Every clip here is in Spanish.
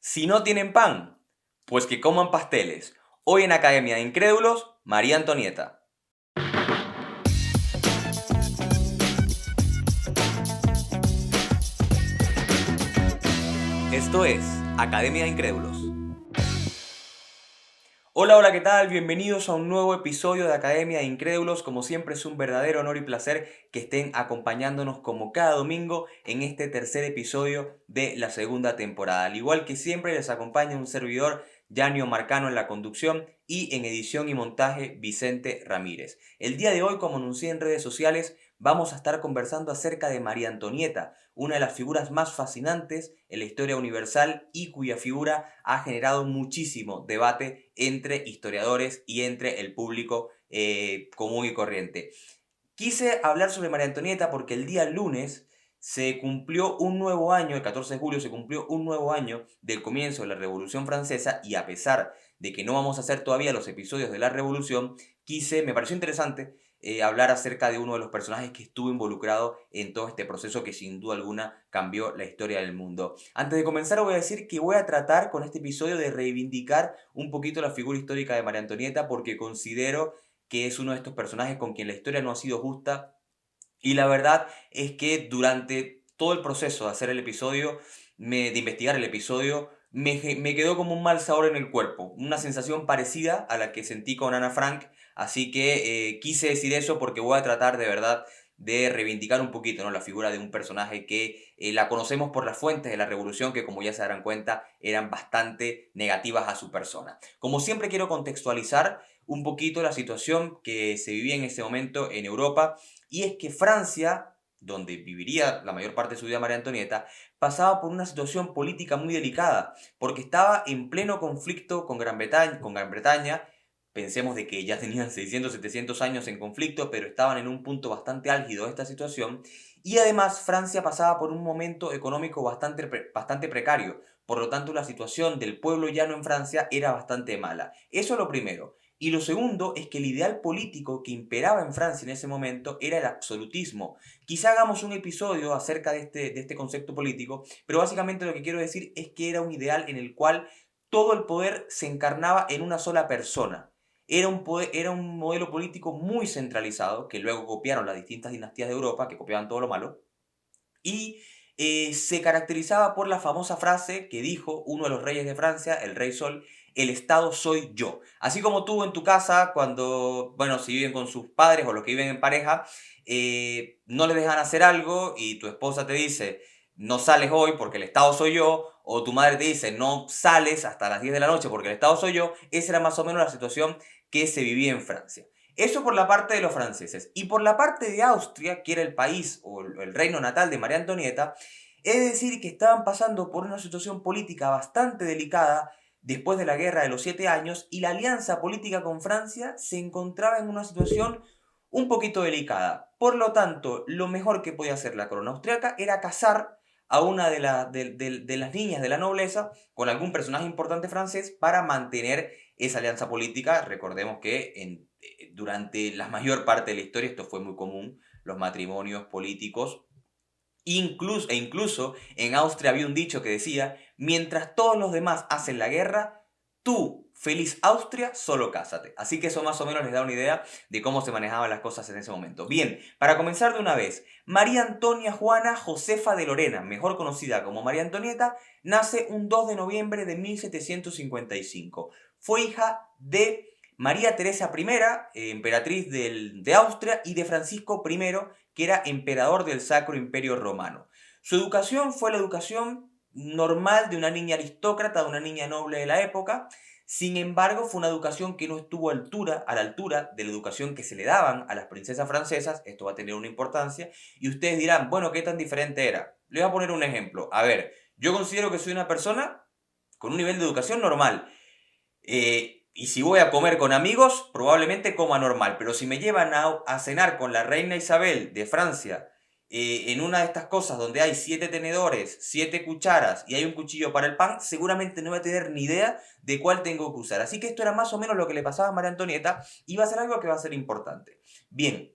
Si no tienen pan, pues que coman pasteles. Hoy en Academia de Incrédulos, María Antonieta. Esto es Academia de Incrédulos. Hola, hola, ¿qué tal? Bienvenidos a un nuevo episodio de Academia de Incrédulos. Como siempre es un verdadero honor y placer que estén acompañándonos como cada domingo en este tercer episodio de la segunda temporada. Al igual que siempre les acompaña un servidor, Yanio Marcano, en la conducción, y en edición y montaje Vicente Ramírez. El día de hoy, como anuncié en redes sociales, vamos a estar conversando acerca de María Antonieta, una de las figuras más fascinantes en la historia universal y cuya figura ha generado muchísimo debate entre historiadores y entre el público común y corriente. Quise hablar sobre María Antonieta porque el día lunes se cumplió un nuevo año, el 14 de julio se cumplió un nuevo año del comienzo de la Revolución Francesa, y a pesar de que no vamos a hacer todavía los episodios de la Revolución, me pareció interesante hablar acerca de uno de los personajes que estuvo involucrado en todo este proceso que sin duda alguna cambió la historia del mundo. Antes de comenzar voy a decir que voy a tratar con este episodio de reivindicar un poquito la figura histórica de María Antonieta, porque considero que es uno de estos personajes con quien la historia no ha sido justa, y la verdad es que durante todo el proceso de hacer el episodio, de investigar el episodio, me quedó como un mal sabor en el cuerpo, una sensación parecida a la que sentí con Ana Frank, así que quise decir eso porque voy a tratar de verdad de reivindicar un poquito, ¿no?, la figura de un personaje que la conocemos por las fuentes de la revolución, que como ya se darán cuenta eran bastante negativas a su persona. Como siempre quiero contextualizar un poquito la situación que se vivía en ese momento en Europa, y es que Francia, donde viviría la mayor parte de su vida María Antonieta, pasaba por una situación política muy delicada, porque estaba en pleno conflicto con Gran Bretaña. Pensemos de que ya tenían 600, 700 años en conflicto, pero estaban en un punto bastante álgido de esta situación. Y además Francia pasaba por un momento económico bastante precario. Por lo tanto, la situación del pueblo llano en Francia era bastante mala. Eso es lo primero. Y lo segundo es que el ideal político que imperaba en Francia en ese momento era el absolutismo. Quizá hagamos un episodio acerca de este concepto político, pero básicamente lo que quiero decir es que era un ideal en el cual todo el poder se encarnaba en una sola persona. Era un modelo político muy centralizado, que luego copiaron las distintas dinastías de Europa, que copiaban todo lo malo, y se caracterizaba por la famosa frase que dijo uno de los reyes de Francia, el rey Sol: el Estado soy yo. Así como tú en tu casa, cuando, bueno, si viven con sus padres o los que viven en pareja, no les dejan hacer algo y tu esposa te dice, no sales hoy porque el Estado soy yo, o tu madre te dice, no sales hasta las 10 de la noche porque el Estado soy yo. Esa era más o menos la situación que se vivía en Francia. Eso por la parte de los franceses. Y por la parte de Austria, que era el país o el reino natal de María Antonieta, es decir, que estaban pasando por una situación política bastante delicada después de la Guerra de los 7 años, y la alianza política con Francia se encontraba en una situación un poquito delicada. Por lo tanto, lo mejor que podía hacer la corona austriaca era casar a una de las niñas de la nobleza con algún personaje importante francés para mantener esa alianza política. Recordemos que durante la mayor parte de la historia esto fue muy común, los matrimonios políticos. Incluso en Austria había un dicho que decía, mientras todos los demás hacen la guerra, tú, feliz Austria, solo cásate. Así que eso más o menos les da una idea de cómo se manejaban las cosas en ese momento. Bien, para comenzar de una vez, María Antonia Juana Josefa de Lorena, mejor conocida como María Antonieta, nace un 2 de noviembre de 1755. Fue hija de María Teresa I, emperatriz de Austria, y de Francisco I, que era emperador del Sacro Imperio Romano. Su educación fue la educación normal de una niña aristócrata, de una niña noble de la época. Sin embargo, fue una educación que no estuvo a la altura de la educación que se le daban a las princesas francesas. Esto va a tener una importancia. Y ustedes dirán, bueno, ¿qué tan diferente era? Les voy a poner un ejemplo. A ver, yo considero que soy una persona con un nivel de educación normal. Y si voy a comer con amigos, probablemente coma normal. Pero si me llevan a cenar con la reina Isabel de Francia, en una de estas cosas donde hay 7 tenedores, 7 cucharas y hay un cuchillo para el pan, seguramente no voy a tener ni idea de cuál tengo que usar. Así que esto era más o menos lo que le pasaba a María Antonieta, y va a ser algo que va a ser importante. Bien,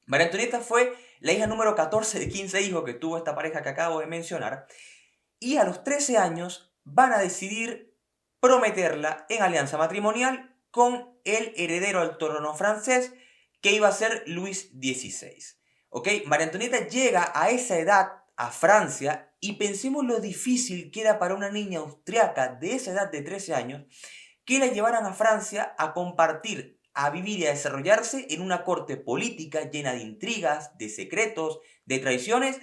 María Antonieta fue la hija número 14 de 15 hijos que tuvo esta pareja que acabo de mencionar. Y a los 13 años van a decidir prometerla en alianza matrimonial con el heredero al trono francés, que iba a ser Luis XVI. ¿Ok? María Antonieta llega a esa edad a Francia y pensemos lo difícil que era para una niña austriaca de esa edad de 13 años que la llevaran a Francia a compartir, a vivir y a desarrollarse en una corte política llena de intrigas, de secretos, de traiciones,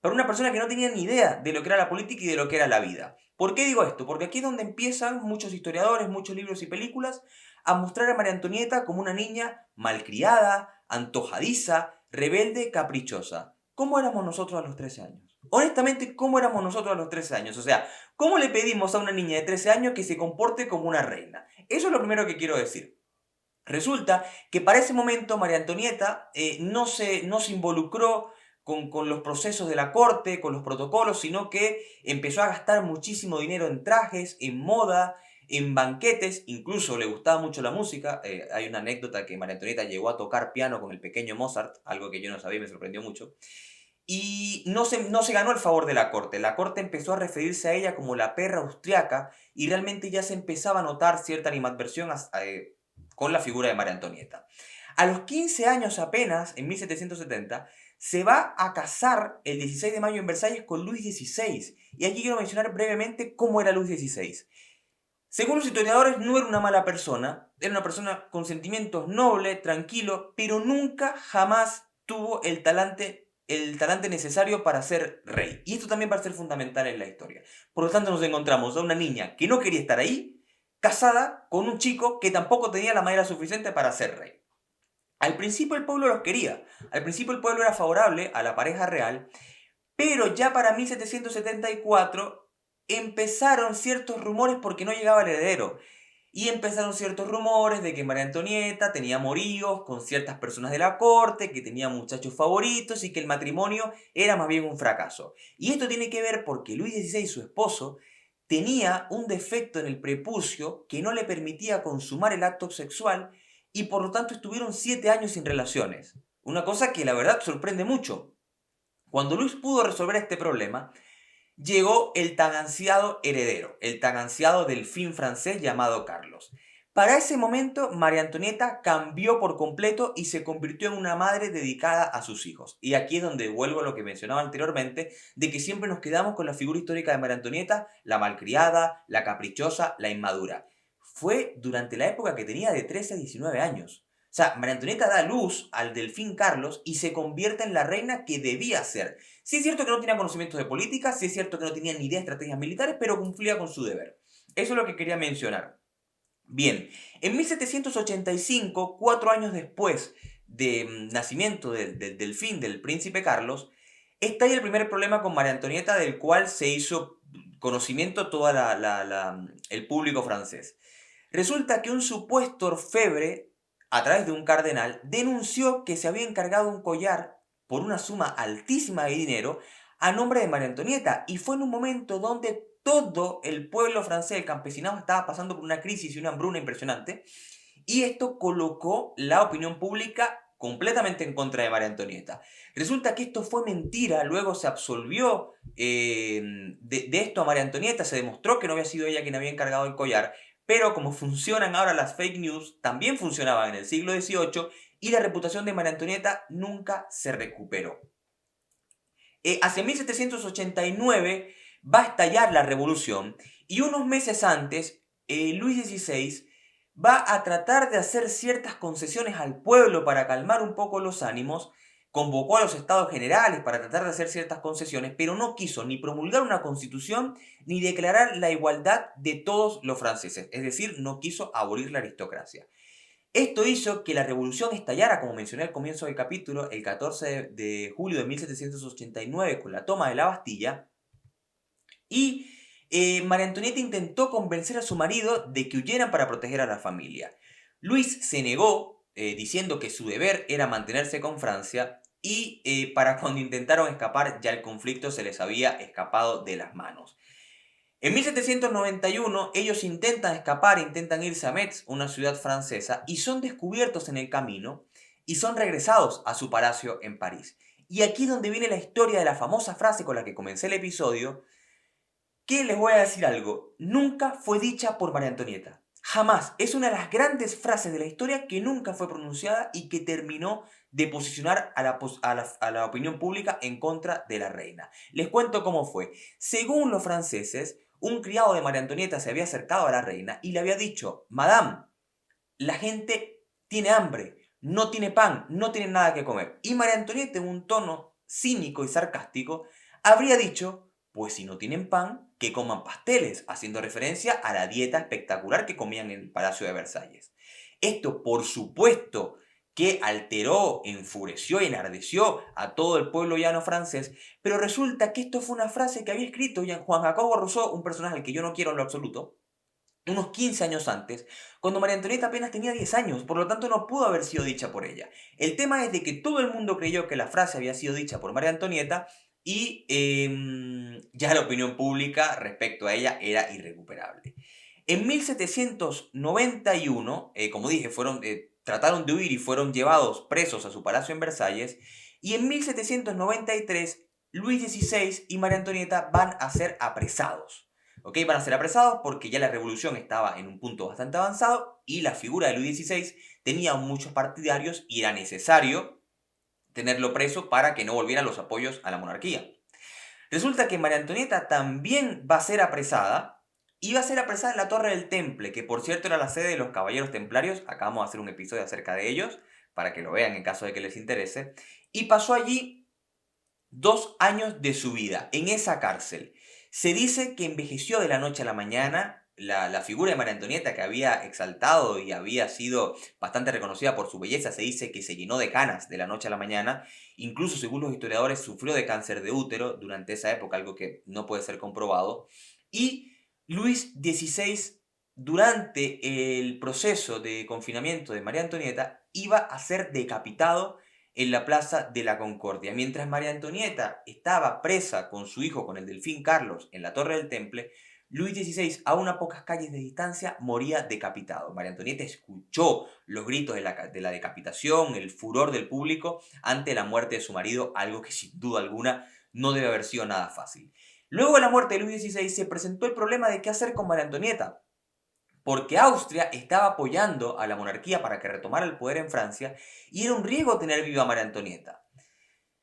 para una persona que no tenía ni idea de lo que era la política y de lo que era la vida. ¿Por qué digo esto? Porque aquí es donde empiezan muchos historiadores, muchos libros y películas a mostrar a María Antonieta como una niña malcriada, antojadiza, rebelde, caprichosa. ¿Cómo éramos nosotros a los 13 años? Honestamente, ¿cómo éramos nosotros a los 13 años? O sea, ¿cómo le pedimos a una niña de 13 años que se comporte como una reina? Eso es lo primero que quiero decir. Resulta que para ese momento María Antonieta no se involucró con los procesos de la corte, con los protocolos, sino que empezó a gastar muchísimo dinero en trajes, en moda, en banquetes, incluso le gustaba mucho la música. Hay una anécdota que María Antonieta llegó a tocar piano con el pequeño Mozart, algo que yo no sabía y me sorprendió mucho. Y no se ganó el favor de la corte. La corte empezó a referirse a ella como la perra austriaca y realmente ya se empezaba a notar cierta animadversión con la figura de María Antonieta. A los 15 años apenas, en 1770, se va a casar el 16 de mayo en Versalles con Luis XVI. Y aquí quiero mencionar brevemente cómo era Luis XVI. Según los historiadores, no era una mala persona, era una persona con sentimientos noble, tranquilo, pero nunca jamás tuvo el talante necesario para ser rey. Y esto también va a ser fundamental en la historia. Por lo tanto, nos encontramos a una niña que no quería estar ahí, casada con un chico que tampoco tenía la madera suficiente para ser rey. Al principio el pueblo los quería, al principio el pueblo era favorable a la pareja real, pero ya para 1774 empezaron ciertos rumores porque no llegaba el heredero. Y empezaron ciertos rumores de que María Antonieta tenía amoríos con ciertas personas de la corte, que tenía muchachos favoritos y que el matrimonio era más bien un fracaso. Y esto tiene que ver porque Luis XVI, su esposo, tenía un defecto en el prepucio que no le permitía consumar el acto sexual y por lo tanto estuvieron 7 años sin relaciones. Una cosa que la verdad sorprende mucho. Cuando Luis pudo resolver este problema, llegó el tan ansiado heredero, el tan ansiado delfín francés llamado Carlos. Para ese momento, María Antonieta cambió por completo y se convirtió en una madre dedicada a sus hijos. Y aquí es donde vuelvo a lo que mencionaba anteriormente, de que siempre nos quedamos con la figura histórica de María Antonieta, la malcriada, la caprichosa, la inmadura. Fue durante la época que tenía de 13 a 19 años. O sea, María Antonieta da luz al delfín Carlos y se convierte en la reina que debía ser. Sí es cierto que no tenía conocimientos de política, sí es cierto que no tenía ni idea de estrategias militares, pero cumplía con su deber. Eso es lo que quería mencionar. Bien, en 1785, 4 años después del nacimiento del delfín del príncipe Carlos, estalla el primer problema con María Antonieta, del cual se hizo conocimiento todo el público francés. Resulta que un supuesto orfebre, a través de un cardenal, denunció que se había encargado un collar por una suma altísima de dinero a nombre de María Antonieta. Y fue en un momento donde todo el pueblo francés, el campesinado, estaba pasando por una crisis y una hambruna impresionante. Y esto colocó la opinión pública completamente en contra de María Antonieta. Resulta que esto fue mentira, luego se absolvió de esto a María Antonieta, se demostró que no había sido ella quien había encargado el collar, pero como funcionan ahora las fake news, también funcionaban en el siglo XVIII y la reputación de María Antonieta nunca se recuperó. Hacia 1789 va a estallar la revolución y unos meses antes, Luis XVI va a tratar de hacer ciertas concesiones al pueblo para calmar un poco los ánimos, convocó a los estados generales para tratar de hacer ciertas concesiones, pero no quiso ni promulgar una constitución ni declarar la igualdad de todos los franceses, es decir, no quiso abolir la aristocracia. Esto hizo que la revolución estallara, como mencioné al comienzo del capítulo, el 14 de julio de 1789 con la toma de la Bastilla, y María Antonieta intentó convencer a su marido de que huyeran para proteger a la familia. Luis se negó, diciendo que su deber era mantenerse con Francia, y para cuando intentaron escapar ya el conflicto se les había escapado de las manos. En 1791 ellos intentan escapar, intentan irse a Metz, una ciudad francesa, y son descubiertos en el camino y son regresados a su palacio en París. Y aquí es donde viene la historia de la famosa frase con la que comencé el episodio: que les voy a decir algo, nunca fue dicha por María Antonieta. Jamás. Es una de las grandes frases de la historia que nunca fue pronunciada y que terminó de posicionar a la opinión pública en contra de la reina. Les cuento cómo fue. Según los franceses, un criado de María Antonieta se había acercado a la reina y le había dicho: Madame, la gente tiene hambre, no tiene pan, no tiene nada que comer. Y María Antonieta, en un tono cínico y sarcástico, habría dicho: pues si no tienen pan, que coman pasteles, haciendo referencia a la dieta espectacular que comían en el Palacio de Versalles. Esto, por supuesto, que alteró, enfureció y enardeció a todo el pueblo llano francés, pero resulta que esto fue una frase que había escrito Juan Jacobo Rousseau, un personaje al que yo no quiero en lo absoluto, unos 15 años antes, cuando María Antonieta apenas tenía 10 años, por lo tanto no pudo haber sido dicha por ella. El tema es de que todo el mundo creyó que la frase había sido dicha por María Antonieta y ya la opinión pública respecto a ella era irrecuperable. En 1791, como dije, trataron de huir y fueron llevados presos a su palacio en Versalles, y en 1793 Luis XVI y María Antonieta van a ser apresados. ¿Ok? Van a ser apresados porque ya la revolución estaba en un punto bastante avanzado y la figura de Luis XVI tenía muchos partidarios y era necesario tenerlo preso para que no volvieran los apoyos a la monarquía. Resulta que María Antonieta también va a ser apresada y va a ser apresada en la Torre del Temple, que por cierto era la sede de los Caballeros Templarios. Acabamos de hacer un episodio acerca de ellos para que lo vean en caso de que les interese. Y pasó allí 2 años de su vida en esa cárcel. Se dice que envejeció de la noche a la mañana. La figura de María Antonieta, que había exaltado y había sido bastante reconocida por su belleza, se dice que se llenó de canas de la noche a la mañana. Incluso, según los historiadores, sufrió de cáncer de útero durante esa época, algo que no puede ser comprobado. Y Luis XVI, durante el proceso de confinamiento de María Antonieta, iba a ser decapitado en la Plaza de la Concordia. Mientras María Antonieta estaba presa con su hijo, con el delfín Carlos, en la Torre del Temple, Luis XVI, a unas pocas calles de distancia, moría decapitado. María Antonieta escuchó los gritos de la decapitación, el furor del público ante la muerte de su marido, algo que sin duda alguna no debe haber sido nada fácil. Luego de la muerte de Luis XVI se presentó el problema de qué hacer con María Antonieta, porque Austria estaba apoyando a la monarquía para que retomara el poder en Francia y era un riesgo tener viva a María Antonieta.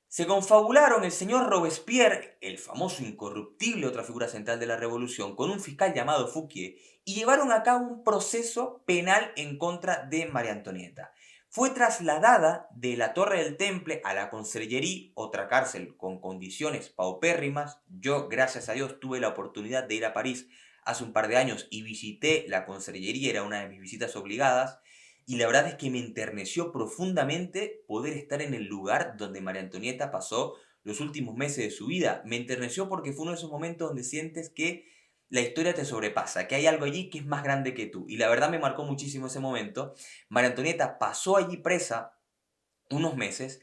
Se confabularon el señor Robespierre, el famoso incorruptible, otra figura central de la revolución, con un fiscal llamado Fouquier, y llevaron a cabo un proceso penal en contra de María Antonieta. Fue trasladada de la Torre del Temple a la Conserjería, otra cárcel con condiciones paupérrimas. Yo, gracias a Dios, tuve la oportunidad de ir a París hace un par de años y visité la Conserjería, era una de mis visitas obligadas. Y la verdad es que me enterneció profundamente poder estar en el lugar donde María Antonieta pasó los últimos meses de su vida. Me enterneció porque fue uno de esos momentos donde sientes que la historia te sobrepasa, que hay algo allí que es más grande que tú. Y la verdad me marcó muchísimo ese momento. María Antonieta pasó allí presa unos meses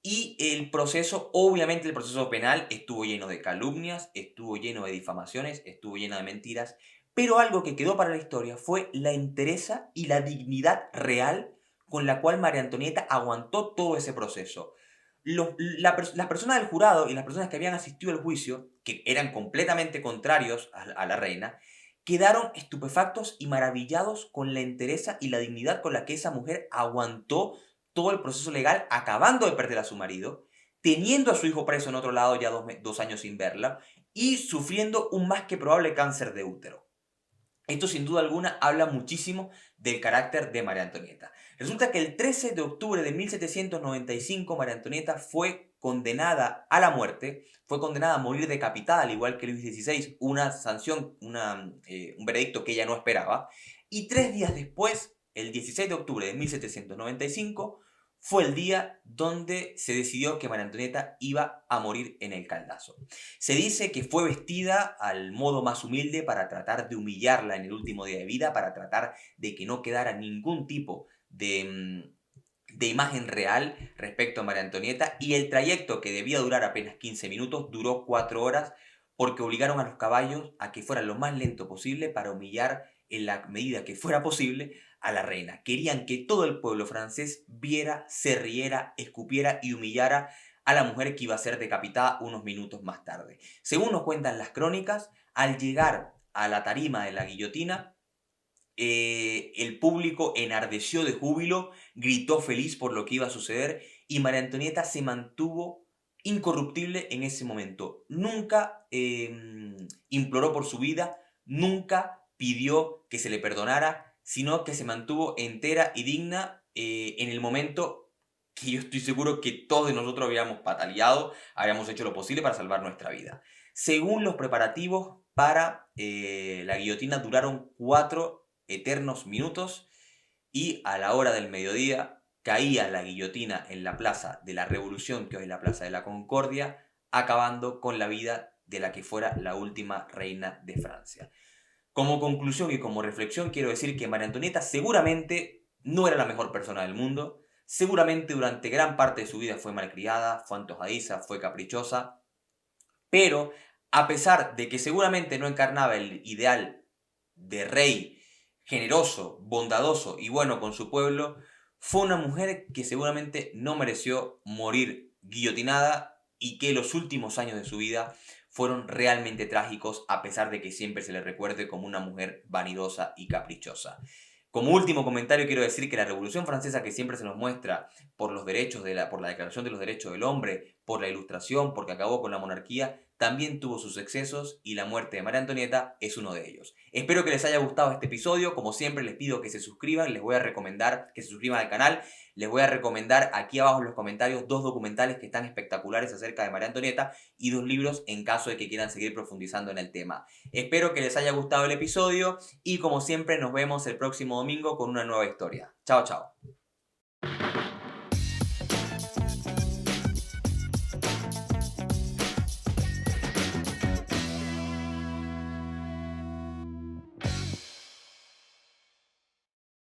y el proceso, obviamente el proceso penal, estuvo lleno de calumnias, estuvo lleno de difamaciones, estuvo lleno de mentiras, pero algo que quedó para la historia fue la entereza y la dignidad real con la cual María Antonieta aguantó todo ese proceso. Las personas del jurado y las personas que habían asistido al juicio, que eran completamente contrarios a la reina, quedaron estupefactos y maravillados con la entereza y la dignidad con la que esa mujer aguantó todo el proceso legal, acabando de perder a su marido, teniendo a su hijo preso en otro lado ya 2 años sin verla y sufriendo un más que probable cáncer de útero. Esto sin duda alguna habla muchísimo del carácter de María Antonieta. Resulta que el 13 de octubre de 1795 María Antonieta fue condenada a la muerte, fue condenada a morir decapitada, al igual que Luis XVI, una sanción, un veredicto que ella no esperaba. Y 3 días después, el 16 de octubre de 1795, fue el día donde se decidió que María Antonieta iba a morir en el Caldazo. Se dice que fue vestida al modo más humilde para tratar de humillarla en el último día de vida, para tratar de que no quedara ningún tipo de imagen real respecto a María Antonieta, y el trayecto, que debía durar apenas 15 minutos, duró 4 horas porque obligaron a los caballos a que fueran lo más lento posible para humillar en la medida que fuera posible a la reina. Querían que todo el pueblo francés viera, se riera, escupiera y humillara a la mujer que iba a ser decapitada unos minutos más tarde. Según nos cuentan las crónicas, Al llegar a la tarima de la guillotina, el público enardeció de júbilo, gritó feliz por lo que iba a suceder y María Antonieta se mantuvo incorruptible en ese momento. Nunca imploró por su vida, nunca pidió que se le perdonara, sino que se mantuvo entera y digna en el momento que yo estoy seguro que todos nosotros habíamos pataleado, habíamos hecho lo posible para salvar nuestra vida. Según los preparativos para la guillotina, duraron 4 eternos minutos y a la hora del mediodía caía la guillotina en la Plaza de la Revolución, que hoy es la Plaza de la Concordia, acabando con la vida de la que fuera la última reina de Francia. Como conclusión y como reflexión quiero decir que María Antonieta seguramente no era la mejor persona del mundo, seguramente durante gran parte de su vida fue malcriada, fue antojadiza, fue caprichosa, pero a pesar de que seguramente no encarnaba el ideal de rey generoso, bondadoso y bueno con su pueblo, fue una mujer que seguramente no mereció morir guillotinada y que los últimos años de su vida fueron realmente trágicos a pesar de que siempre se le recuerde como una mujer vanidosa y caprichosa. Como último comentario quiero decir que la Revolución Francesa, que siempre se nos muestra por los derechos por la Declaración de los Derechos del Hombre, por la Ilustración, porque acabó con la monarquía, también tuvo sus excesos y la muerte de María Antonieta es uno de ellos. Espero que les haya gustado este episodio. Como siempre les pido que se suscriban, les voy a recomendar que se suscriban al canal. Les voy a recomendar aquí abajo en los comentarios 2 documentales que están espectaculares acerca de María Antonieta y 2 libros en caso de que quieran seguir profundizando en el tema. Espero que les haya gustado el episodio y como siempre nos vemos el próximo domingo con una nueva historia. Chao, chao.